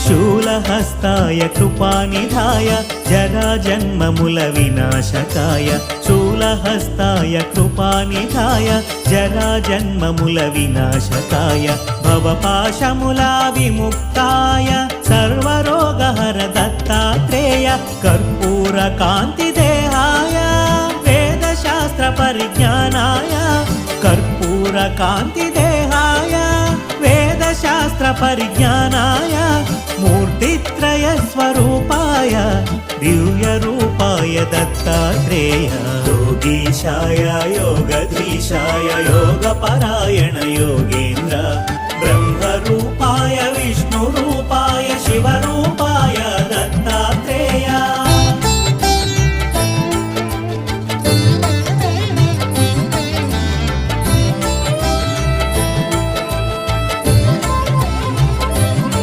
शूलहस्ताय कृपानिधाय जराजन्ममुल विनाशकाय शूलहस्ताय कृपानिधाय जराजन्ममुल विनाशकाय भवपाशमुला विमुक्ताय सर्वरोगहर Dattatreya कर्पूरकान्तिदेहाय वेदशास्त्र परिज्ञानाय कर्पूरकान्तिदेहाय वेदशास्त्र परिज्ञानाय मूर्तित्रय स्वरूपाय दिव्यरूपाय Dattatreya योगीशाय योगधीशाय योगपरायण Yogendra